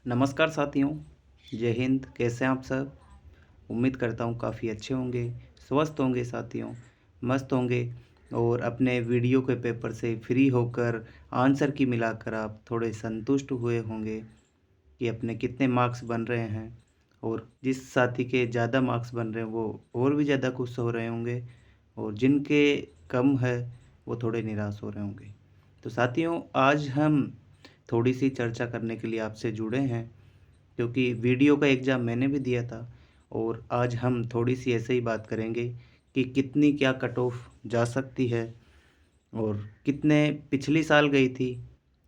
नमस्कार साथियों, जय हिंद। कैसे हैं आप सब? उम्मीद करता हूँ काफ़ी अच्छे होंगे, स्वस्थ होंगे साथियों, मस्त होंगे और अपने वीडियो के पेपर से फ्री होकर आंसर की मिलाकर आप थोड़े संतुष्ट हुए होंगे कि अपने कितने मार्क्स बन रहे हैं। और जिस साथी के ज़्यादा मार्क्स बन रहे हैं वो और भी ज़्यादा खुश हो रहे होंगे और जिनके कम है वो थोड़े निराश हो रहे होंगे। तो साथियों, आज हम थोड़ी सी चर्चा करने के लिए आपसे जुड़े हैं, क्योंकि वीडियो का एग्ज़ाम मैंने भी दिया था और आज हम थोड़ी सी ऐसे ही बात करेंगे कि कितनी क्या कट ऑफ जा सकती है और कितने पिछली साल गई थी।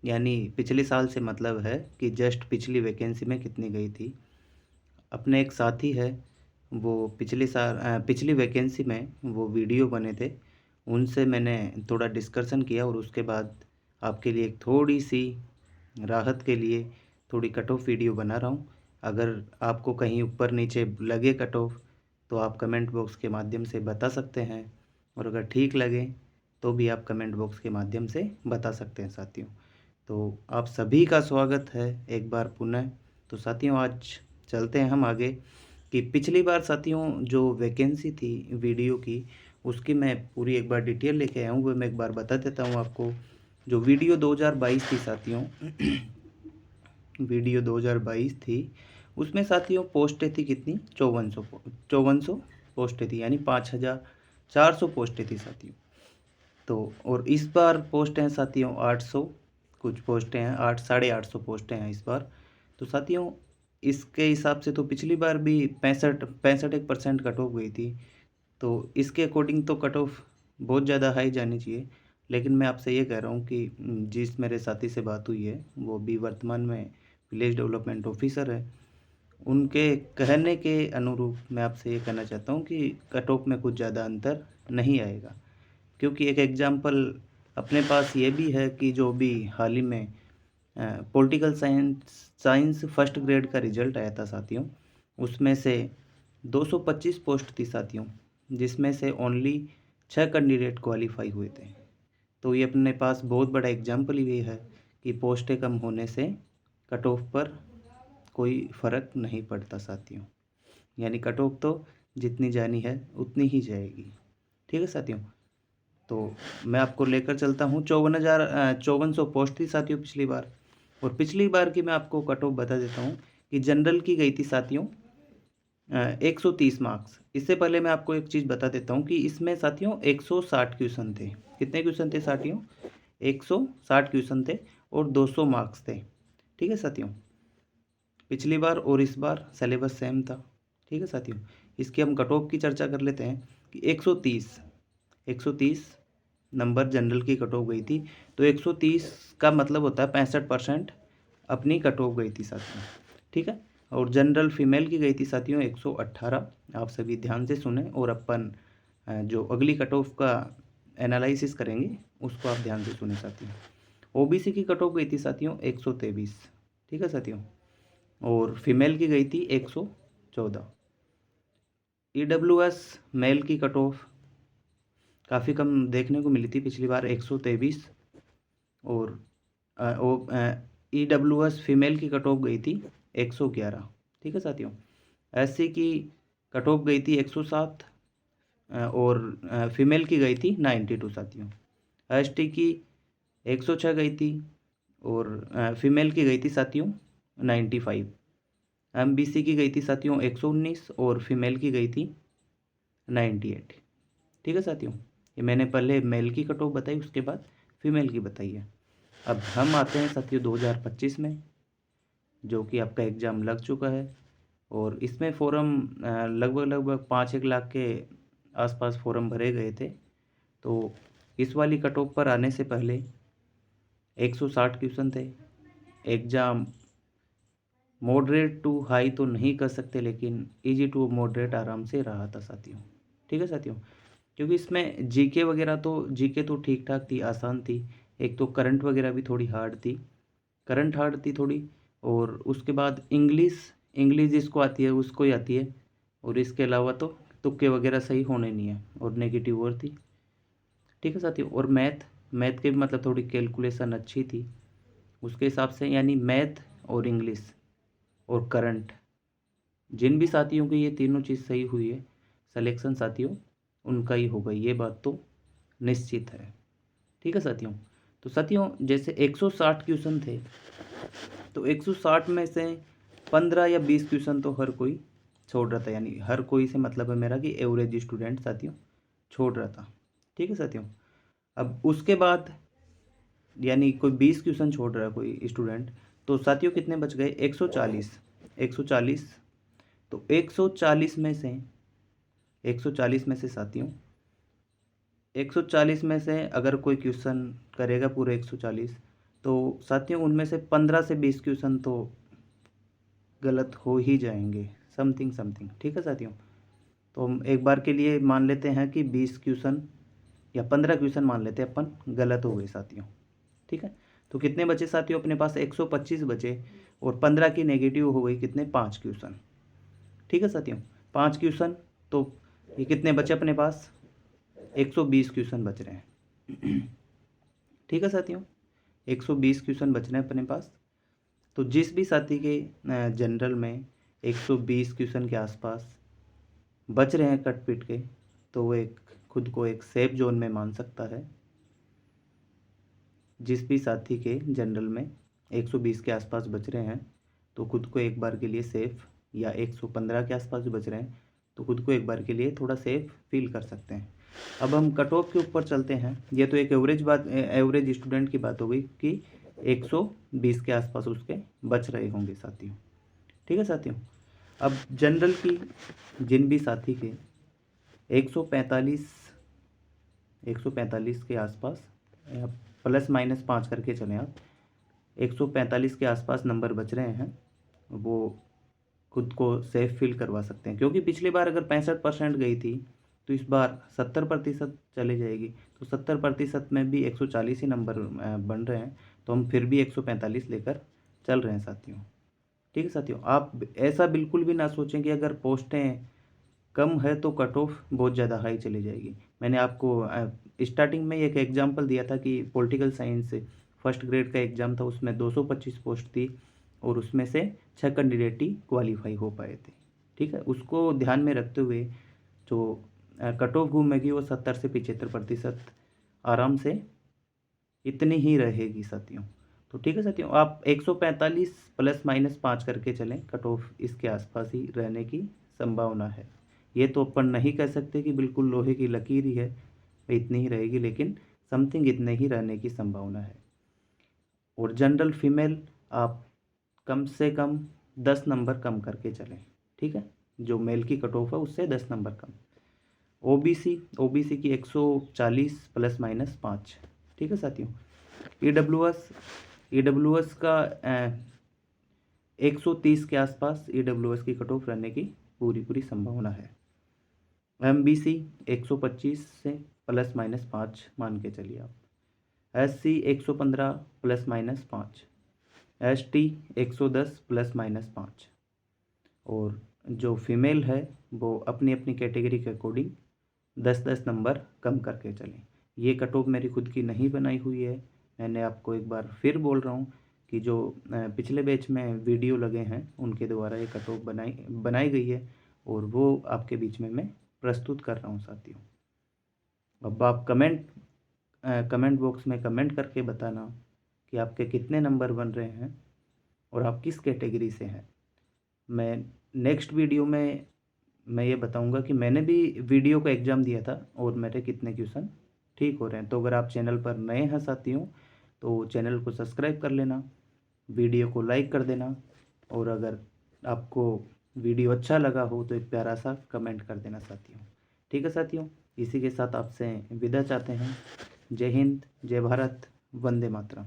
यानी पिछले साल से मतलब है कि जस्ट पिछली वैकेंसी में कितनी गई थी। अपने एक साथी है, वो पिछली वैकेंसी में वो वीडियो बने थे, उनसे मैंने थोड़ा डिस्कशन किया और उसके बाद आपके लिए एक थोड़ी सी राहत के लिए थोड़ी कट ऑफ वीडियो बना रहा हूँ। अगर आपको कहीं ऊपर नीचे लगे कट ऑफ तो आप कमेंट बॉक्स के माध्यम से बता सकते हैं, और अगर ठीक लगे तो भी आप कमेंट बॉक्स के माध्यम से बता सकते हैं साथियों। तो आप सभी का स्वागत है एक बार पुनः। तो साथियों, आज चलते हैं हम आगे कि पिछली बार साथियों जो वैकेंसी थी वीडियो की, उसकी मैं पूरी एक बार डिटेल लेके आया हूँ, वो मैं एक बार बता देता हूँ आपको। जो वीडियो 2022 थी साथियों वीडियो 2022 थी, उसमें साथियों पोस्टें थी कितनी? 5400 पोस्टें थी, यानी 5400 पोस्टें थी साथियों। तो और इस बार पोस्ट हैं साथियों 800 कुछ पोस्टें हैं, 800 पोस्टें हैं इस बार। तो साथियों, इसके हिसाब से तो पिछली बार भी 65% कट ऑफ गई थी। तो इसके अकॉर्डिंग तो कट ऑफ बहुत ज़्यादा हाई जानी चाहिए। लेकिन मैं आपसे ये कह रहा हूँ कि जिस मेरे साथी से बात हुई है वो भी वर्तमान में विलेज डेवलपमेंट ऑफिसर है, उनके कहने के अनुरूप मैं आपसे ये कहना चाहता हूँ कि कट ऑफ में कुछ ज़्यादा अंतर नहीं आएगा। क्योंकि एक एग्जांपल अपने पास ये भी है कि जो भी हाल ही में पॉलिटिकल साइंस फर्स्ट ग्रेड का रिजल्ट आया था साथियों, उसमें से 225 पोस्ट थी साथियों, जिसमें से ओनली 6 कैंडिडेट क्वालिफाई हुए थे। तो ये अपने पास बहुत बड़ा एग्जाम्पल ही है कि पोस्टें कम होने से कट ऑफ पर कोई फ़र्क नहीं पड़ता साथियों। यानी कट ऑफ तो जितनी जानी है उतनी ही जाएगी। ठीक है साथियों। तो मैं आपको लेकर चलता हूँ 5400 पोस्ट थी साथियों पिछली बार। और पिछली बार की मैं आपको कट ऑफ बता देता हूँ कि जनरल की गई थी साथियों 130 मार्क्स। इससे पहले मैं आपको एक चीज़ बता देता हूँ कि इसमें साथियों 160 क्वेश्चन थे। कितने क्वेश्चन थे साथियों? 160 क्वेश्चन थे और 200 मार्क्स थे। ठीक है साथियों। पिछली बार और इस बार सिलेबस सेम था। ठीक है साथियों। इसकी हम कट ऑफ की चर्चा कर लेते हैं कि 130 नंबर जनरल की कट ऑफ गई थी। तो 130 का मतलब होता है 65% अपनी कट ऑफ गई थी साथियों। ठीक है। और जनरल फीमेल की गई थी साथियों 118। आप सभी ध्यान से सुने और अपन जो अगली कट ऑफ का एनालिसिस करेंगे उसको आप ध्यान से सुने साथियों। ओबीसी की कट ऑफ गई थी साथियों 123। ठीक है साथियों। और फीमेल की गई थी 114। ईडब्ल्यूएस मेल की कट ऑफ काफ़ी कम देखने को मिली थी पिछली बार 123। और ईडब्ल्यूएस फीमेल की कट ऑफ गई थी 111। ठीक है साथियों। एससी की कट ऑफ गई थी 107 और फीमेल की गई थी 92 साथियों। एसटी की 106 गई थी और फीमेल की गई थी साथियों 95। एमबीसी की गई थी साथियों 119 और फीमेल की गई थी 98। ठीक है साथियों। ये मैंने पहले मेल की कट ऑफ बताई, उसके बाद फीमेल की बताई है। अब हम आते हैं साथियों 2025 में, जो कि आपका एग्ज़ाम लग चुका है और इसमें फ़ॉरम लगभग 5-1 लाख के आसपास फ़ॉरम भरे गए थे। तो इस वाली कट ऑफ पर आने से पहले 160 क्वेश्चन थे। एग्ज़ाम मॉडरेट टू हाई तो नहीं कर सकते, लेकिन इजी टू मॉडरेट आराम से रहा था साथियों। ठीक है साथियों। क्योंकि इसमें जीके तो ठीक ठाक थी, आसान थी। एक तो करंट वगैरह भी थोड़ी हार्ड थी, करंट हार्ड थी थोड़ी। और उसके बाद इंग्लिश इंग्लिश जिसको आती है उसको ही आती है। और इसके अलावा तो तुक्के वगैरह सही होने नहीं है और नेगेटिव और थी। ठीक है साथियों। और मैथ मैथ के भी मतलब थोड़ी कैलकुलेशन अच्छी थी उसके हिसाब से, यानी मैथ और इंग्लिश और करंट, जिन भी साथियों की ये तीनों चीज़ सही हुई है, सिलेक्शन साथियों उनका ही होगा, ये बात तो निश्चित है। ठीक है साथियों। तो साथियों जैसे 160 क्वेश्चन थे, तो 160 में से 15 या 20 क्वेश्चन तो हर कोई छोड़ रहा था, यानी हर कोई से मतलब है मेरा कि एवरेज स्टूडेंट साथियों छोड़ रहा था। ठीक है साथियों। अब उसके बाद यानी कोई 20 क्वेश्चन छोड़ रहा है कोई स्टूडेंट, तो साथियों कितने बच गए? 140। 140, तो 140 में से 140 में से साथियों 140 में से अगर कोई क्वेश्चन करेगा पूरे 140, तो साथियों उनमें से 15 से 20 क्वेश्चन तो गलत हो ही जाएंगे, समथिंग समथिंग। ठीक है साथियों। तो हम एक बार के लिए मान लेते हैं कि 20 क्वेश्चन या 15 क्वेश्चन मान लेते हैं अपन गलत हो गए साथियों। ठीक है। तो कितने बचे साथियों अपने पास? 125 बचे, और 15 की नेगेटिव हो गई कितने? 5 क्वेश्चन। ठीक है साथियों। 5 क्वेश्चन, तो ये कितने बचे अपने पास? 120 क्वेश्चन बच रहे हैं। ठीक है साथियों। 120 क्वेश्चन बच रहे हैं अपने पास। तो जिस भी साथी के जनरल में 120 क्वेश्चन के आसपास बच रहे हैं कट पिट के, तो वो एक खुद को एक सेफ जोन में मान सकता है। जिस भी साथी के जनरल में 120 के आसपास बच रहे हैं, तो खुद को एक बार के लिए सेफ, या 115 के आसपास बच रहे हैं, तो खुद को एक बार के लिए थोड़ा सेफ फील कर सकते हैं। अब हम कट ऑफ के ऊपर चलते हैं। ये तो एक एवरेज स्टूडेंट की बात हो गई कि 120 के आसपास उसके बच रहे होंगे साथियों। ठीक है साथियों। अब जनरल की जिन भी साथी के 145 के आसपास, प्लस माइनस 5 करके चलें आप, 145 के आसपास नंबर बच रहे हैं, वो खुद को सेफ फील करवा सकते हैं। क्योंकि पिछली बार अगर 65% गई थी, तो इस बार 70% चले जाएगी। तो 70% में भी 140 ही नंबर बन रहे हैं, तो हम फिर भी 145 लेकर चल रहे हैं साथियों। ठीक है साथियों। आप ऐसा बिल्कुल भी ना सोचें कि अगर पोस्टें कम है तो कट ऑफ बहुत ज़्यादा हाई चली जाएगी। मैंने आपको स्टार्टिंग में एक एग्जांपल दिया था कि पॉलिटिकल साइंस फर्स्ट ग्रेड का एग्ज़ाम था, उसमें 225 पोस्ट थी, और उसमें से 6 कैंडिडेट ही क्वालिफाई हो पाए थे। ठीक है। उसको ध्यान में रखते हुए जो कट ऑफ घूमेगी वो 70 से 75% आराम से इतनी ही रहेगी साथियों। तो ठीक है साथियों, आप 145 प्लस माइनस 5 करके चलें, कट ऑफ इसके आसपास ही रहने की संभावना है। ये तो अपन नहीं कह सकते कि बिल्कुल लोहे की लकीर ही है, इतनी ही रहेगी, लेकिन समथिंग इतने ही रहने की संभावना है। और जनरल फीमेल आप कम से कम 10 नंबर कम करके चलें। ठीक है। जो मेल की कट ऑफ है उससे 10 नंबर कम। ओबीसी की 140 प्लस माइनस 5। ठीक है साथियों। ईडब्ल्यूएस का 130 के आसपास ईडब्ल्यूएस की कट ऑफ रहने की पूरी संभावना है। एमबीसी 125 से प्लस माइनस 5 मान के चलिए आप। SC 115 plus minus 5। ST 110 plus minus 5। और जो फीमेल है वो अपनी अपनी कैटेगरी के अकॉर्डिंग 10-10 नंबर कम करके चलें। ये कट ऑफ मेरी खुद की नहीं बनाई हुई है। मैंने आपको एक बार फिर बोल रहा हूँ कि जो पिछले बैच में वीडियो लगे हैं उनके द्वारा ये कट ऑफ बनाई गई है, और वो आपके बीच में मैं प्रस्तुत कर रहा हूँ साथियों। अब आप कमेंट बॉक्स में कमेंट करके बताना कि आपके कितने नंबर बन रहे हैं और आप किस कैटेगरी से हैं। मैं नेक्स्ट वीडियो में मैं ये बताऊंगा कि मैंने भी वीडियो का एग्ज़ाम दिया था और मेरे कितने क्वेश्चन ठीक हो रहे हैं। तो अगर आप चैनल पर नए हैं साथियों, तो चैनल को सब्सक्राइब कर लेना, वीडियो को लाइक कर देना, और अगर आपको वीडियो अच्छा लगा हो तो एक प्यारा सा कमेंट कर देना साथियों। ठीक है साथियों। इसी के साथ आपसे विदा चाहते हैं। जय हिंद, जय भारत, वंदे मातरम।